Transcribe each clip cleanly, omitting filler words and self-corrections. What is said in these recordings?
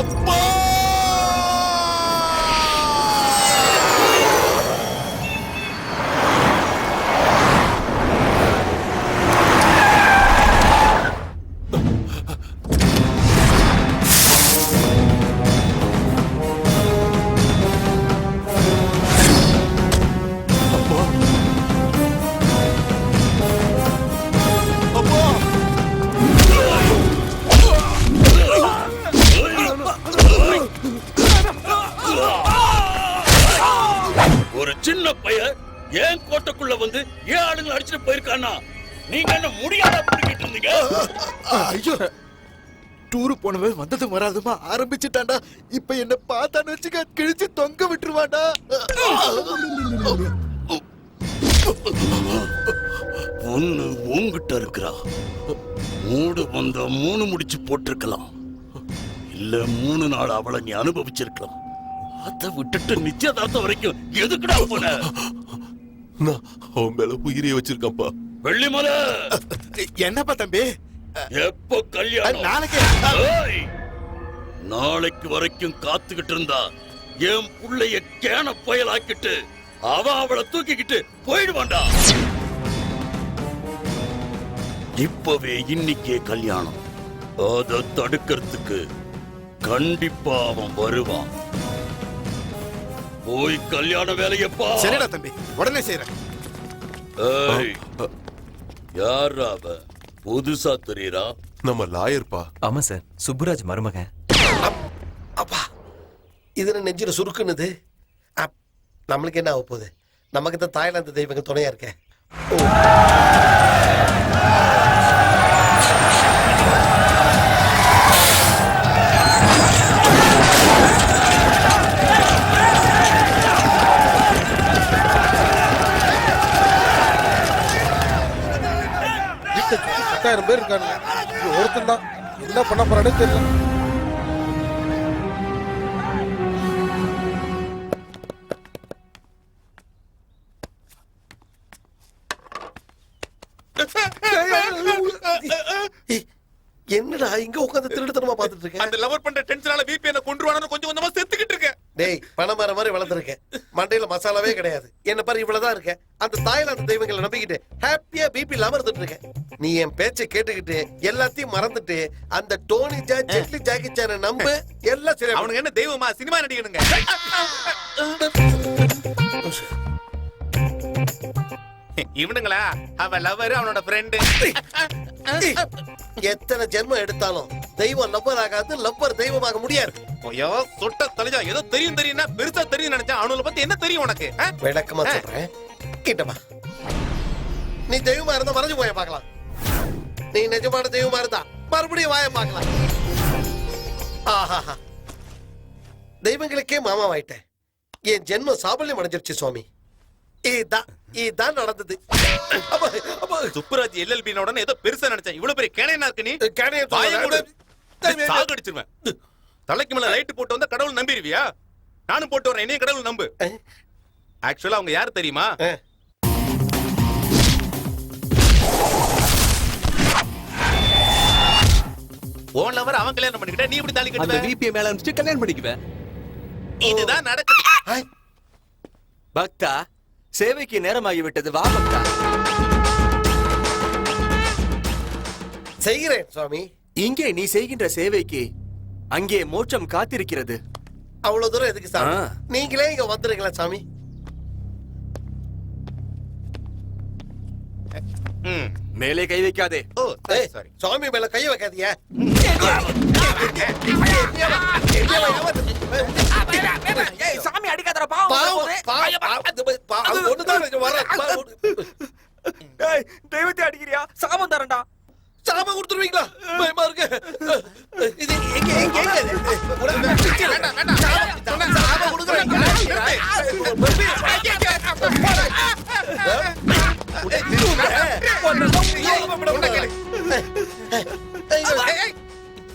அப்பா சின்ன பையன் ஏன் கோட்டைக்குள்ள வந்து ஏன் ஆளுங்களை அடிச்சுட்டு போயிருக்கானா? நீங்க என்ன முடியாத புடிக்கிட்டு இருந்தீங்க? ஐயோ, டூரு போனவன் வந்தது வராதுமா ஆரம்பிச்சுட்டான்டா. இப்ப என்ன பார்த்தான்னு வச்சுக்க கிழிச்சு தொங்க விட்டுருவான்டா. பொண்ணு உங்கிட்ட இருக்கிறா. மூடு வந்த 3 முடிச்சு போட்டிருக்கலாம், இல்ல 3 நாள் அவளை நீ அனுபவிச்சிருக்கலாம். அதை விட்டுட்டு நிச்சயதார்த்தம் வரைக்கும் எதுக்குடா போன? நான் அவன் மேல உயிரியை வச்சிருக்கப்பா. வெள்ளிமலை, என்னப்பா தம்பி? எப்போ கல்யாணம்? நாளைக்கு வரைக்கும் காத்துக்கிட்டு இருந்தா என் புள்ளைய கேன புயலாக்கிட்டு அவளை தூக்கிக்கிட்டு போயிடுவான்டா. இப்பவே இன்னைக்கே கல்யாணம். அதை தடுக்கிறதுக்கு கண்டிப்பா அவன் வருவான். போய் கல்யாண வேலையப்பா. சரிடா தம்பி, உடனே செய்யறேன். யாரா அவ? புதுசா தெரியறா? நம்ம லாயர்ப்பா. ஆமா சார், சுப்புராஜ் மருமகன். அப்பா, இதுல நெஞ்சில சுருக்குனுது. நம்மளுக்கு என்ன ஆக போகுது? நமக்கு தான் தாய்லாந்து தெய்வங்கள் துணையா இருக்க. பேர் இருக்காங்க. ஒருத்தன் தான் என்ன பண்ண போறானே தெரியல. என்னடா இங்க உட்கார்ந்து திருடுத்தனமா பாத்துட்டு இருக்க? அந்த லவர் பண்ற டென்ஷனால பிபி என்ன கொன்றுவானு கொஞ்சம் கொஞ்சமா செத்துக்கிட்டு இருக்கேன். டேய், பணமர மாதிரி வளர்ந்துருக்கேன். மண்டையில மசாலாவே கிடையாது. என்ன பாரு, இவ்வளவுதான் இருக்க. அந்த தாய்லாந்து தெய்வங்களை நம்பிக்கிட்டு ஹாப்பியா பிபி இல்லாம இருந்துட்டு இருக்கேன். நீ என் பேச்சை கேட்டுக்கிட்டு எல்லாத்தையும் மறந்துட்டு அந்த டோனி ஜெட்லி ஜாக்கி சானை நம்பு, எல்லாம் சரி. அவனுக்கு என்ன தெய்வமா? சினிமா நடிகனுங்க. இவனுங்களா? அவ லவர், அவனோட ஃப்ரெண்டு. எத்தனை ஜென்மம் எடுத்தாலும் தெய்வம் லவ்வர் ஆகாது, லவ்வர் தெய்வமாக முடியாது. ஐயோ, சொட்ட தலைஜா, ஏதோ தெரியும் தெரியும்னா பெருசா தெரியும் நினைச்சா. அவனுல பத்தி என்ன தெரியும் உனக்கு? விளக்கமா சொல்றேன், கிட்டமா. நீ தெய்வமா இருந்தா மறைஞ்சு போய பார்க்கலாம். நீ நிஜமான தெய்வமா இருந்தா மறுபடியும் வாய பார்க்கலாம். ஆஹா, தெய்வங்களுக்கே மாமாவாயிட்டேன். என் ஜென்மம் சாபல்யம் அடைஞ்சிருச்சு சுவாமி. இதான் நடந்தது. சுப்புராஜ் எல்எல்பி உடனே ஏதோ பெருசா நினைச்சேன். இவ்வளவு பெரிய கேனையா இருக்கு நீ? சாகடிச்சிருவேன். தலைக்கு மேல லைட் போட்டு வந்தா கடவுள் நம்பிடுவியா? நானும் போட்டு வரேன், என்னையும் கடவுள் நம்பு. ஆக்சுவலா அவங்க யாரு தெரியுமா? ஓன் லவர் அவன் கல்யாணம் பண்ணிக்கிட்ட, நீ இப்படி தாலி கட்டுவ? அந்த விபி மேல அனுப்பிச்சு கல்யாணம் பண்ணிக்குவேன். இதுதான் நடக்குது. பக்தா, சேவைக்கு நேரமாகி விட்டது, வா பக்தா. செய்கிறேன் சுவாமி. இங்கே நீ செய்கின்ற சேவைக்கு அங்கே மோட்சம் காத்திருக்கிறது. அவ்வளவு தூரம் எதுக்கு சாமி? நீங்களே இங்க வந்துருங்களா சாமி? மேலே கை வைக்காதே. சாரி, சுவாமி மேல கை வைக்காதீங்க. சாமி அடிக்காதடா, தெய்வத்தை அடிக்கிறியா? சாபம் தரண்டா. சாபம் கொடுத்துருவீங்களா? பயமா இருக்கு. இது எங்க எங்க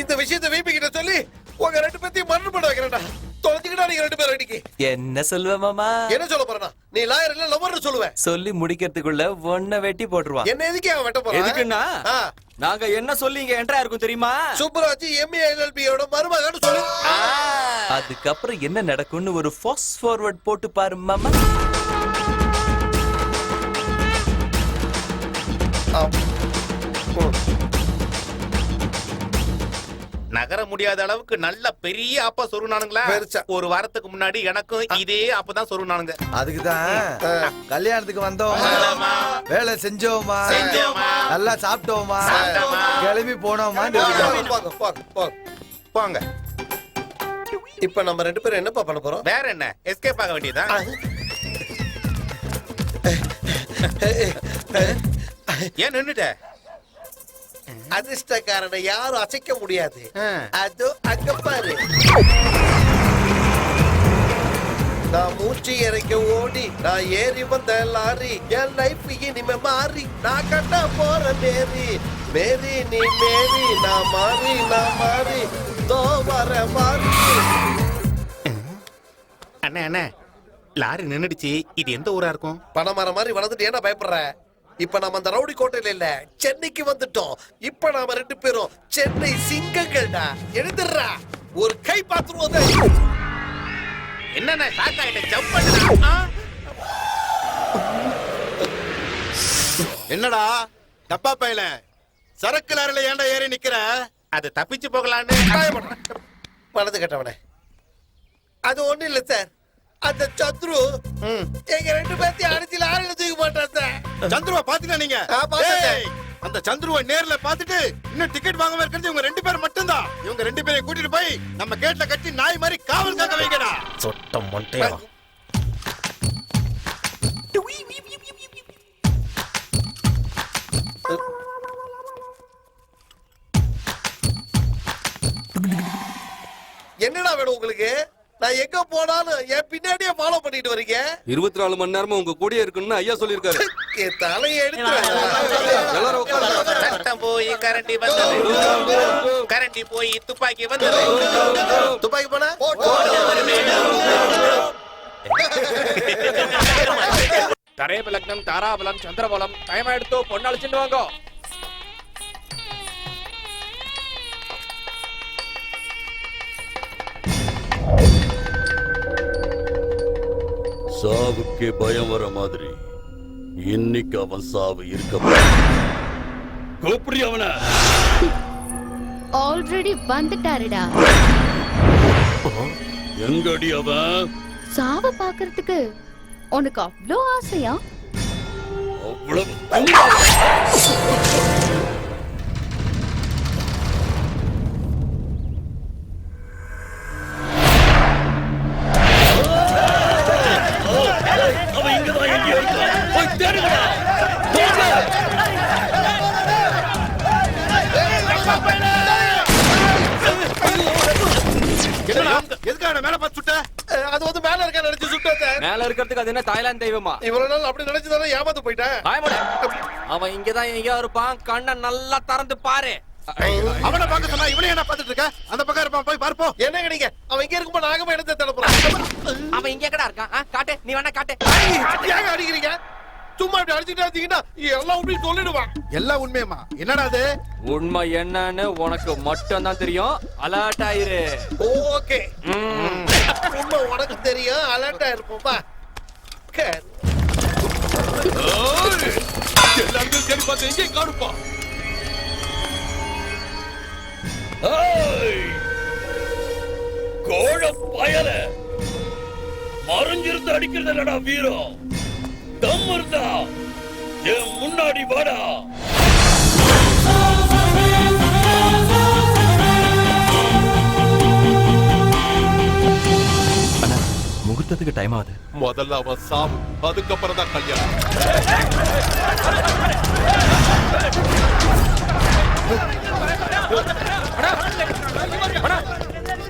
இந்த விஷயத்தை வீபி கிட்ட சொல்லி உங்க 2 பேத்தையும் மரணம் பண்ண வைக்கிறேன்டா. தொலைஞ்சுக்கிட்டா நீங்க 2 பேரும் அடிக்கி. என்ன சொல்லுவ மாமா? என்ன சொல்ல போறா? நீ லாயர் இல்ல லவர்னு சொல்லுவேன். சொல்லி முடிக்கிறதுக்குள்ள ஒன்ன வெட்டி போட்டுருவான். என்ன எதுக்கு அவன் வெட்ட போறான்? எதுக்குன்னா நாங்க என்ன சொல்லி இங்க என்ட்ரா இருக்கும் தெரியுமா? சுப்பராஜ் எம்ஏ எல்எல்பியோட மருமகன்னு சொல்லு. அதுக்கப்புறம் என்ன நடக்கும்னு ஒரு ஃபாஸ்ட் ஃபார்வர்ட் போட்டு பாரு மாமா. நகர முடியாத அளவுக்கு நல்ல பெரிய ஆப்பா சொருனானுங்களா? பெருசா. ஒரு வாரத்துக்கு முன்னாடி எனக்கும் இதே ஆப்பதான் சொருனானுங்க. அதுக்குதான் கல்யாணத்துக்கு வந்தோமா, வேலை செஞ்சோமா, நல்லா சாப்பிட்டோமா, கிளம்பி போனோமா. போங்க, போங்க, போங்க. போங்க. இப்ப நம்ம 2 பேரும் என்னப்பா பண்ண போறோம்? வேற என்ன, எஸ்கேப் ஆக வேண்டியதா? ஏன் நின்னுட்ட? அதிர்ஷ்டக்காரனை யாரும் அசைக்க முடியாது. அதோ அங்க பாரு. நான் மூச்சு இறைக்க ஓடி, நான் ஏறி வந்த லாரி, என் லைஃப் இனிமே மாறி, நான் கட்ட போற மேரி, மேரி நீ மேரி, நான் மாறி, தோ வர மாறி. அண்ணே அண்ணே, லாரி நின்னுடுச்சு. இது எந்த ஊரா இருக்கும்? பணமர மாதிரி வளர்ந்துட்டு ஏன்னா பயப்படுற? இப்ப நாம அந்த ரவுடி கோட்டையில இல்ல, சென்னைக்கு வந்துட்டோம். இப்ப நாம 2 பேரும் சென்னை சிங்கங்கள்டா. எழுதுறா, ஒரு கை பாத்துருவோம். என்னண்ணே ஷாக் ஆயிட்ட? ஜம்ப் பண்ணுடா. என்னடா டப்பா பையல, சரக்கு லாரில ஏன்டா ஏறி நிக்கிற? அது தப்பிச்சு போகலான்னு. மனது கட்டவனே, அது ஒண்ணு இல்ல சார். அந்த சந்துரு எங்க 2 பேர்த்தையும் அடிச்சு லாரில தூக்கி போட்டான் சார். சந்துருவ பாத்துட்டா நீங்க? பார்த்தேன். ஏய், அந்த சந்துருவ நேர்ல பாத்துட்டு இன்னும் டிக்கெட் வாங்காம இருக்கிறது இவங்க 2 பேர் மட்டும்தான். இவங்க 2 பேரையும் கூட்டிட்டு போய் நம்ம கேட்ல கட்டி நாய் மாதிரி காவல் காக்க வைக்கடா. சொட்டம் மொட்டையா. என்னடா வேணும் உங்களுக்கு? நான் எங்க போனாலும் என் பின்னாடியே ஃபாலோ பண்ணிட்டு வரீங்க. 24 மணி நேரமும் உங்க கூடயே இருக்குன்னு ஐயா சொல்லிருக்காரு. என் தலையை எடுத்து எல்லாரும் உட்காருங்க. சட்டம் போய் கரண்டி வந்தது, கரண்டி போய் துப்பாக்கி வந்தது. துப்பாக்கி போனா தரேபலக்னம் தாராபலம் சந்திரபலம் டைம் எடுத்து பொண்ணு அழைச்சிட்டு வாங்க. சாவுக்கே பயம் வர மாதிரி இன்னைக்கு அவன் சாவு இருக்க கூப்பிடி அவன. ஆல்ரெடி வந்துட்டாருடா. எங்கடி அவன்? சாவ பாக்குறதுக்கு உனக்கு அவ்ளோ ஆசையா? அவ்வளவு அவன் இங்கதான் எங்கேயோ இருக்கான். போய் தேடுங்கடா. எதுக்காக மேல பார்த்து சுட்ட? அது வந்து மேல இருக்க நினைச்சு சுட்டேன் சார். மேல இருக்கிறதுக்கு அது என்ன தாய்லாந்து தெய்வமா? இவ்வளவு நாள் அப்படி நினைச்சுதானே ஏமாந்து போயிட்டேன். அவன் இங்கதான் எங்கேயோ இருப்பான். கண்ணை நல்லா திறந்து பாரு. அவனை பார்க்க சொன்னா இவனே என்ன பார்த்துட்டு இருக்க? அந்த பக்கம் இருப்பான், போய் பார்ப்போம். என்னங்க நீங்க? அவன் இங்க இருக்கும்போது நாகமா எடுத்து தடுப்புறான். அவன் இங்க கடா இருக்கான். காட்டு, நீ வேணா காட்டு. ஏங்க அடிக்கிறீங்க? சும்மா இப்படி அடிச்சுட்டே இருந்தீங்கன்னா எல்லாம் உண்மையை சொல்லிடுவான். எல்லாம் உண்மையமா? என்னடா அது? உண்மை என்னன்னு உனக்கு மட்டும் தான் தெரியும். அலர்ட் ஆயிரு. ஓகே, உண்மை உனக்கு தெரியும். அலர்ட்டா இருப்போம்பா. எல்லாரும் சரி பார்த்து எங்கே காணுப்பா? கோழ பயல மறைஞ்சிருந்து அடிக்கிறது இல்லடா வீரம். தம் இருந்தா என் முன்னாடி வாடா. முகூர்த்தத்துக்கு டைம் ஆகுது. முதல்ல அவன் சாவு, அதுக்கப்புறம் தான் கல்யாணம்.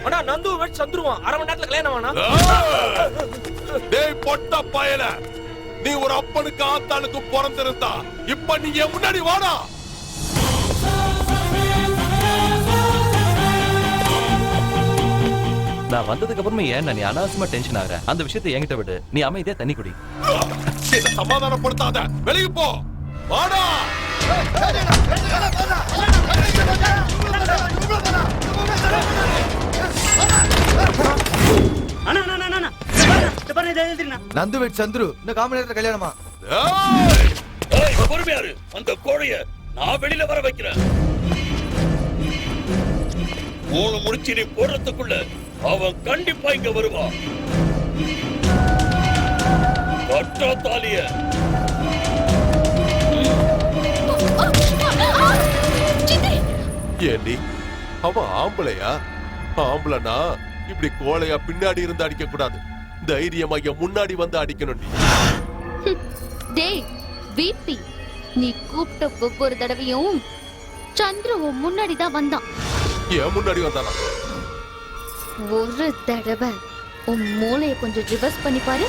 அண்ணா நந்து வெட் சந்துருவான். அரை மணி நேரத்துல கல்யாணம் ஆனா? டேய் பொட்ட பயல, நீ ஒரு அப்பனுக்கு ஆத்தாளுக்கு பிறந்திருந்தா இப்ப நீ என் முன்னாடி வாடா. நான் வந்ததுக்கு அப்புறமா ஏன் நீ அனாவசியமா டென்ஷன் ஆகுற? அந்த விஷயத்தை என்கிட்ட விடு. நீ அமைதியா தண்ணி குடி. சமாதானப்படுத்தாத, வெளியே போ. வாடா. நந்துவேட் சந்துரு இந்த காமநேரத்துல கல்யாணமா? பொறுமையாரு, அந்த கோழைய நான் வெளியில வர வைக்கிறேன். 3 முடிச்சு நீ போடுறதுக்குள்ள அவன் கண்டிப்பா இங்க வருவான். கட்டா தாலிய. ஏண்டி அவன் ஆம்பளையா? ஆம்பளைனா இப்படி கோழையா பின்னாடி இருந்து அடிக்க கூடாது, தைரியமா இங்க முன்னாடி வந்து அடிக்கணும். டேய் விபி, நீ கூப்பிட்ட ஒவ்வொரு தடவையும் சந்துரு முன்னாடி தான் வந்தான். ஏன் முன்னாடி வந்தானா? ஒரு தடவை உன் மூளையை கொஞ்சம் ரிவர்ஸ் பண்ணி பாரு.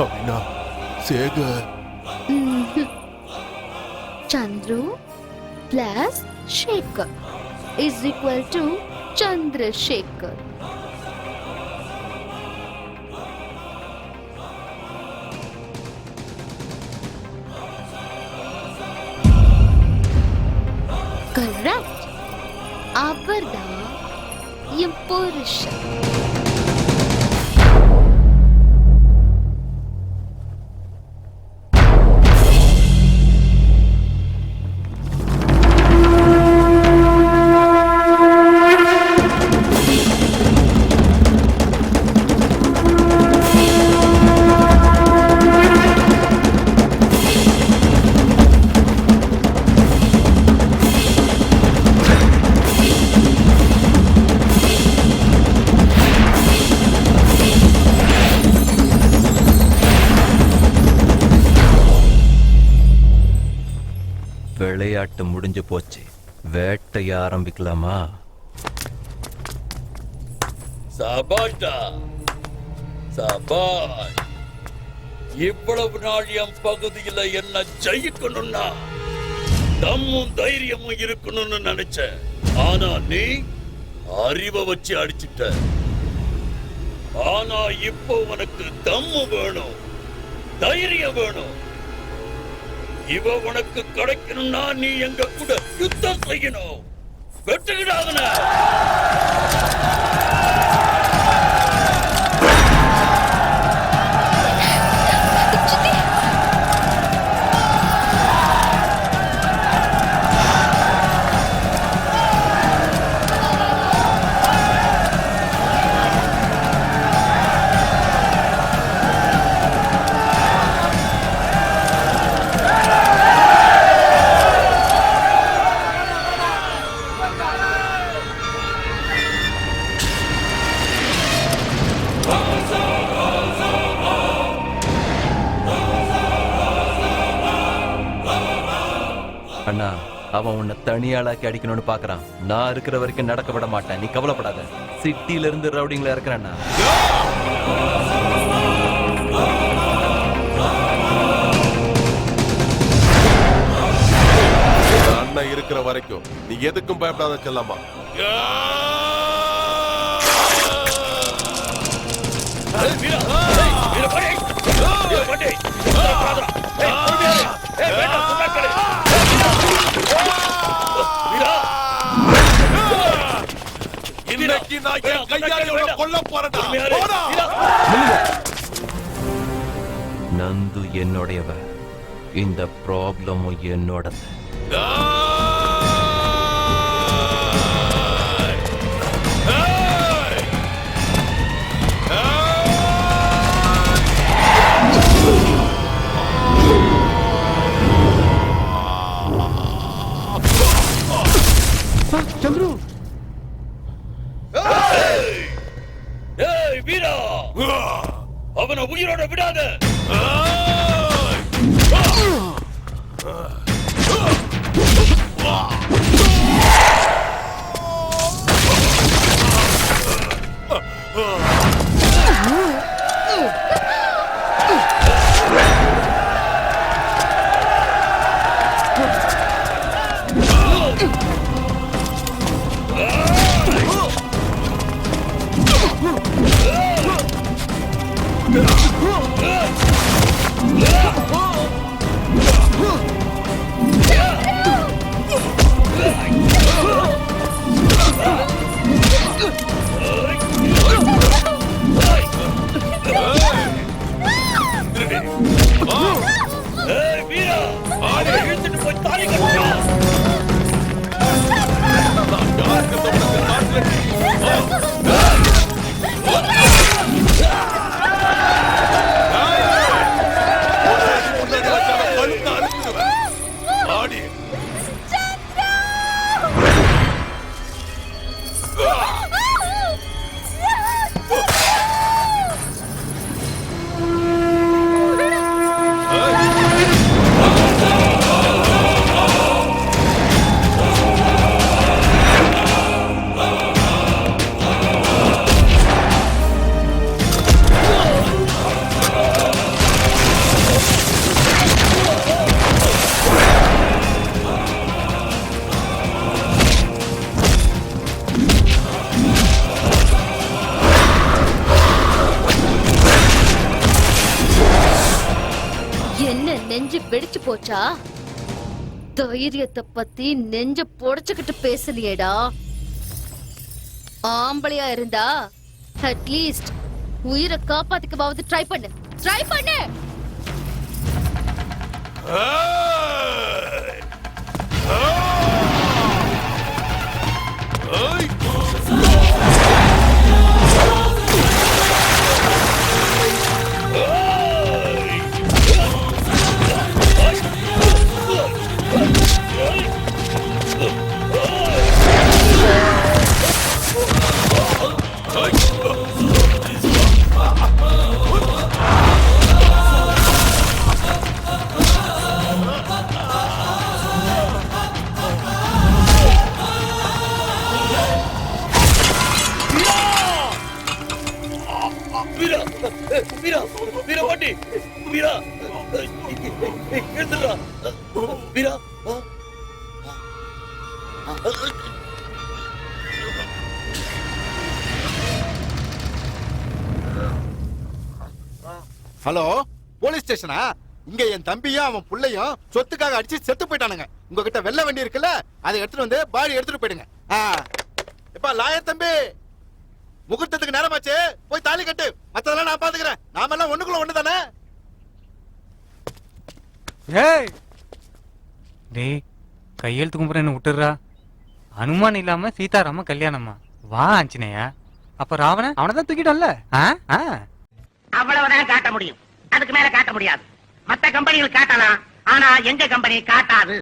அப்படின்னா Sekar Chandru plus Sekar is equal to Chandrasekhar. Correct. அவர்தான் என் புருஷன். விளையாட்டு முடிஞ்சு போச்சு, வேட்டைய ஆரம்பிக்கலாமா? சபாஷ்டா, சபாஷ். இவ்வளவு நாள் என் பகுதியில என்ன ஜெயிக்கணும்னா தம்மும் தைரியமும் இருக்கணும்னு நினைச்சேன். ஆனா நீ அறிவை வச்சு அடிச்சிட்ட. ஆனா இப்போ உனக்கு தம்மு வேணும், தைரியம் வேணும். இவ உனக்கு கிடைக்கணும்னா நீ எங்க கூட யுத்தம் செய்யணும். வெட்டுகிறாதன. அண்ணா, அவன் உன்னை தனியாளாக்கி அடிக்கணும்னு பாக்குறான். நான் இருக்கிற வரைக்கும் நடக்க விட மாட்டேன், நீ கவலைப்படாத. சிட்டில இருந்து ரவுடிங்ல இருக்கிறேன்னா அண்ணன் இருக்கிற வரைக்கும் நீ எதுக்கும் பயப்படாத செல்லம்மா. இன்னைக்கு நான் என் கையால கொல்ல போறேன். நந்து என்னுடையவ, இந்த ப்ராப்ளமும் என்னோடது. சந்துரு, ஏய் வீரா, அவனை உயிரோட விடாத. என்ன நெஞ்சு வெடிச்சு போச்சா? தைரியத்தை பத்தி நெஞ்ச புடைச்சுக்கிட்டு பேசலையேடா. ஆம்பளையா இருந்தா அட்லீஸ்ட் உயிரை காப்பாத்திக்கவாவது ட்ரை பண்ணு. ஹலோ, போலீஸ் ஸ்டேஷனா? இங்க என் தம்பியும் அவன் புள்ளையும் சொத்துக்காக அடிச்சு செத்து போயிட்டானுங்க. உங்ககிட்ட வெள்ள வண்டி இருக்குல்ல, அதை எடுத்துட்டு வந்து பாடி எடுத்துட்டு போயிடுங்க. எப்பா லாயர் தம்பி, முகூர்த்தத்துக்கு நேரமாச்சு, போய் தாலி கட்டு. மத்ததெல்லாம் நான் பாத்துக்கிறேன். நாமெல்லாம் ஒண்ணுக்குள்ள ஒண்ணு தானே. ஏய் டேய், கையெழுத்து கும்பிட்றேன்னு விட்டுறா. அனுமான் இல்லாம சீதாராம கல்யாணமா? வா ஆஞ்சநேயா. அப்ப ராவணன் அவனை தான் தூக்கிட்டோம்ல. அவ்வளவுதான் காட்ட முடியும், அதுக்கு மேல காட்ட முடியாது. மத்த கம்பெனிகள் காட்டலாம், ஆனா எங்க கம்பெனி காட்டாது.